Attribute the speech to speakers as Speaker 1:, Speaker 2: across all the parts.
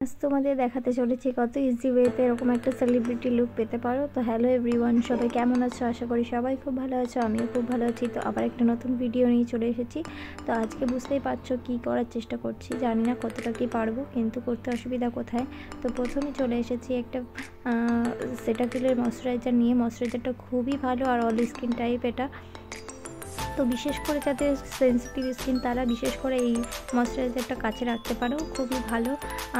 Speaker 1: আজ তোমাদের দেখাতে চলেছি কত ইজি ওয়েতে এরকম একটা সেলিব্রিটি লুক পেতে পারো। তো হ্যালো এভরিওয়ান, সবাই কেমন আছো? আশা করি সবাই খুব ভালো আছো, আমিও খুব ভালো আছি। তো আবার একটা নতুন ভিডিও নিয়ে চলে এসেছি। তো আজকে বুঝতেই পারছো কি করার চেষ্টা করছি, জানি না কতটা কি পারবো, কিন্তু করতে অসুবিধা কোথায়। তো প্রথমে চলে এসেছি একটা সেটাফিলের ময়শ্চারাইজার নিয়ে। ময়শ্চারাইজারটা খুবই ভালো আর অল স্কিন টাইপ এটা। তো বিশেষ করে যাদের সেন্সিটিভ স্কিন তারা বিশেষ করে এই ময়শ্চারাইজারটা কাছে রাখতে পারো, খুবই ভালো।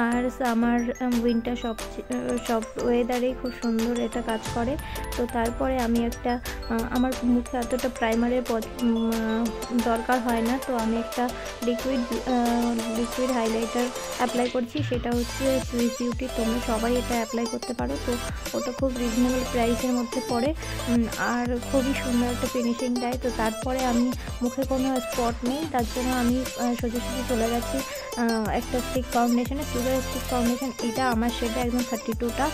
Speaker 1: আর সামার উইন্টার সব ওয়েদারেই খুব সুন্দর এটা কাজ করে। তো তারপরে আমি একটা আমার মুখে এতটা প্রাইমারের দরকার হয় না, তো আমি একটা লিকুইড হাইলাইটার অ্যাপ্লাই করছি। সেটা হচ্ছে সুইস বিউটি, তোমরা সবাই এটা অ্যাপ্লাই করতে পারো। তো ওটা খুব রিজনেবল প্রাইসের মধ্যে পড়ে আর খুবই সুন্দর একটা ফিনিশিং দেয়। তো তারপরে আমি মুখে কোনো স্পট নেই, তার জন্য আমি সোজাসুজি চলে গেছি একটা স্টিক ফাউন্ডেশনে, সুগার স্টিক ফাউন্ডেশন। এটা আমার শেডে একদম 32টা।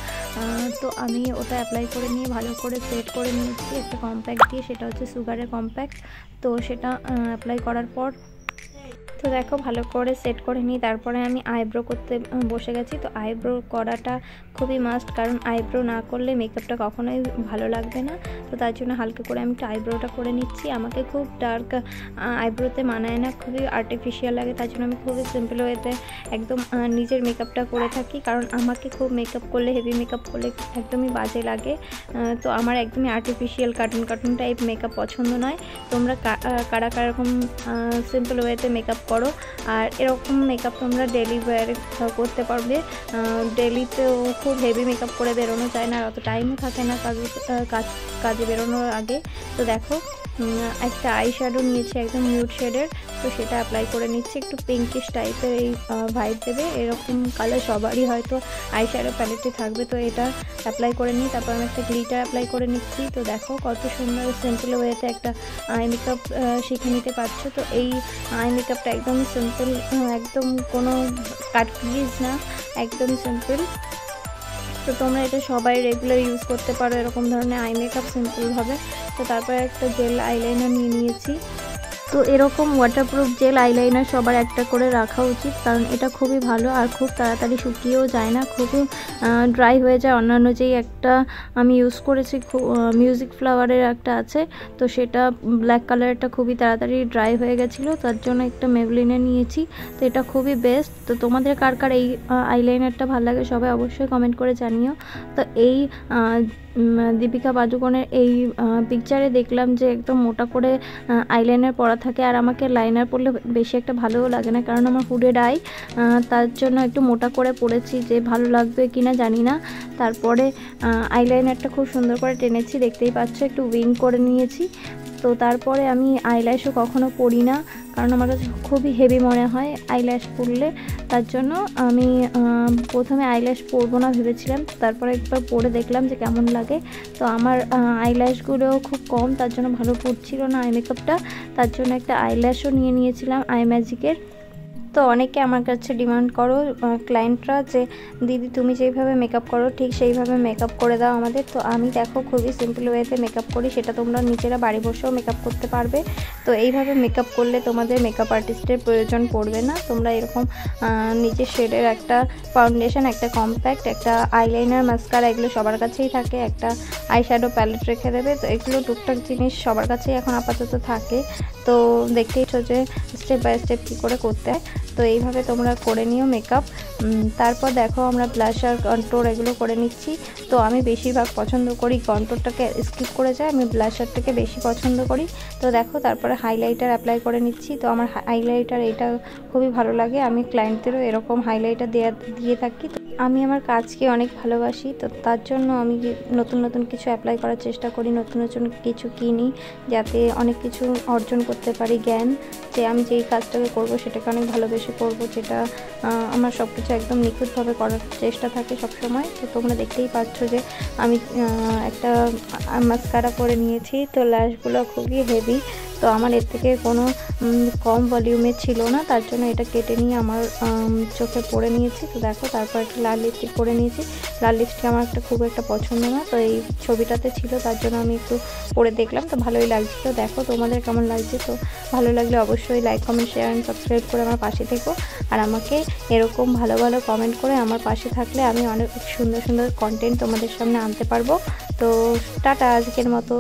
Speaker 1: তো আমি ওটা অ্যাপ্লাই করে নিয়ে ভালো করে সেট করে নিয়েছি একটা কম্প্যাক্ট দিয়ে, সেটা হচ্ছে সুগারের কম্প্যাক্ট। তো সেটা অ্যাপ্লাই করার পর তো দেখো ভালো করে সেট করে নিই। তারপরে আমি আইব্রো করতে বসে গেছি। তো আইব্রো করাটা খুবই মাস্ট, কারণ আইব্রো না করলে মেকআপটা কখনোই ভালো লাগবে না। তো তার জন্য হালকা করে আমি একটু আইব্রোটা করে নিচ্ছি। আমাকে খুব ডার্ক আইব্রোতে মানায় না, খুবই আর্টিফিশিয়াল লাগে। তার জন্য আমি খুবই সিম্পল ওয়েতে একদম নিজের মেকআপটা করে থাকি, কারণ আমাকে খুব মেকআপ করলে, হেভি মেকআপ করলে একদমই বাজে লাগে। তো আমার একদমই আর্টিফিশিয়াল কার্টুন টাইপ মেকআপ পছন্দ নয়। তোমরা কারা এরকম সিম্পল ওয়েতে মেকআপ করো, আর এরকম মেকআপ তোমরা ডেলি ওয়্যারে করতে পারবে। ডেলিতেও খুব হেভি মেকআপ করে বেরোনো যায় না, আর অত টাইমও থাকে না কাজে বেরোনোর আগে। তো দেখো একটা আই শ্যাডো নিয়েছি একদম নিউড শেডের, তো সেটা অ্যাপ্লাই করে নিচ্ছি। একটু পিঙ্কিশ টাইপের এই ভাইব দেবে, এরকম কালার সবারই হয়তো আই শ্যাডো প্যালেটে থাকবে। তো এটা অ্যাপ্লাই করে নিই, তারপর আমি একটা গ্লিটার অ্যাপ্লাই করে নিচ্ছি। তো দেখো কত সুন্দর সিম্পল ওয়েতে একটা আই মেকআপ শিখে নিতে পারছো। তো এই আই মেকআপটা একদম সিম্পল, একদম কোনো কাট প্লিজ না, একদম সিম্পল। তো তোমরা এটা সবাই রেগুলার ইউজ করতে পারো এরকম ধরনের আই মেকআপ সিম্পলভাবে। তো তারপরে একটা জেল আইলাইনার নিয়ে নিয়েছি। তো এরকম ওয়াটারপ্রুফ জেল আইলাইনার সবার একটা করে রাখা উচিত, কারণ এটা খুবই ভালো আর খুব তাড়াতাড়ি শুকিয়েও যায় না, খুবই ড্রাই হয়ে যায়। অন্যান্য যেই একটা আমি ইউজ করেছি মিউজিক ফ্লাওয়ারের একটা আছে, তো সেটা ব্ল্যাক কালারটা খুবই তাড়াতাড়ি ড্রাই হয়ে গেছিলো, তার জন্য একটা মেবলিনের নিয়েছি। তো এটা খুবই বেস্ট। তো তোমাদের কার এই আইলাইনারটা ভালো লাগে সবাই অবশ্যই কমেন্ট করে জানিও। তো এই দীপিকা পাডুকোনের এই পিকচারে দেখলাম যে একদম মোটা করে আইলাইনার পরা থাকে, আর আমাকে লাইনার পরলে বেশি একটা ভালোও লাগে না, কারণ আমার হুডেড আই, তার জন্য একটু মোটা করে পরেছি, যে ভালো লাগবে কিনা জানি না। তারপরে আইলাইনারটা খুব সুন্দর করে টেনেছি, দেখতেই পাচ্ছ, একটু উইং করে নিয়েছি। তো তারপরে আমি আইল্যাশও কখনো পরি না, কারণ আমার কাছে খুবই হেভি মনে হয় আইল্যাশ পরলে। তার জন্য আমি প্রথমে আইল্যাশ পরবো না ভেবেছিলাম, তারপরে একবার পরে দেখলাম যে কেমন লাগে। তো আমার আইল্যাশগুলো খুব কম, তার জন্য ভালো পড়ছিল না আই মেকআপটা, তার জন্য একটা আইল্যাশও নিয়ে নিয়েছিলাম আই ম্যাজিকের। তো অনেকে আমার কাছে ডিমান্ড করো ক্লায়েন্টরা যে দিদি তুমি যেইভাবে মেকআপ করো ঠিক সেইভাবে মেকআপ করে দাও আমাদের। তো আমি দেখো খুবই সিম্পল ওয়েতে মেকআপ করি, সেটা তোমরা নিজেরা বাড়ি বসেও মেকআপ করতে পারবে। তো এইভাবে মেকআপ করলে তোমাদের মেকআপ আর্টিস্টের প্রয়োজন পড়বে না। তোমরা এরকম নিজের শেডের একটা ফাউন্ডেশন, একটা কম্প্যাক্ট, একটা আইলাইনার, মাস্কারা, এগুলো সবার কাছেই থাকে, একটা আই শ্যাডো প্যালেট রেখে দেবে। তো এগুলো টুকটাক জিনিস সবার কাছেই এখন আপাতত থাকে। তো দেখতেই হচ্ছে যে স্টেপ বাই স্টেপ কী করে করতে হয়। তো এইভাবে তোমরা করে নিও মেকআপ। তারপর দেখো আমরা ব্লাশার, কন্ট্রোর এগুলো করে নিচ্ছি। তো আমি বেশিরভাগ পছন্দ করি কন্ট্রোরটাকে স্কিপ করে যায়, আমি ব্লাশারটাকে বেশি পছন্দ করি। তো দেখো তারপরে হাইলাইটার অ্যাপ্লাই করে নিচ্ছি। তো আমার হাইলাইটার এটা খুবই ভালো লাগে, আমি ক্লায়েন্টদেরও এরকম হাইলাইটার দিয়ে থাকি। আমি আমার কাজকে অনেক ভালোবাসি, তো তার জন্য আমি নতুন কিছু অ্যাপ্লাই করার চেষ্টা করি, নতুন কিছু কিনি, যাতে অনেক কিছু অর্জন করতে পারি জ্ঞান, যে আমি যেই কাজটাকে করব সেটাকে অনেক ভালোবেসে করব, যেটা আমার সব কিছু একদম নিখুঁতভাবে করার চেষ্টা থাকে সব সময়। তো তোমরা দেখতেই পাচ্ছ যে আমি একটা মাস্কারা করে নিয়েছি। তো ল্যাশগুলো খুবই হেভি, তো আমার এর থেকে কোনো কম ভলিউমের ছিল না, তার জন্য এটা কেটে নিয়ে আমার চোখে পরে নিয়েছি। তো দেখো তারপর একটা লাল লিপস্টিক পরে নিয়েছি। লাল লিপস্টিক আমার খুব একটা পছন্দ না, তো এই ছবিটাতে ছিল তার জন্য আমি একটু পরে দেখলাম, তো ভালোই লাগছিল। দেখো তোমাদের কেমন লাগছে, তো ভালো লাগলে অবশ্যই like comment share and subscribe করে আমার পাশে থেকো। আর আমাকে এরকম ভালো ভালো কমেন্ট করে আমার পাশে থাকলে আমি অনেক সুন্দর সুন্দর কন্টেন্ট তোমাদের সামনে আনতে পারবো। তো টাটা আজকের মতো।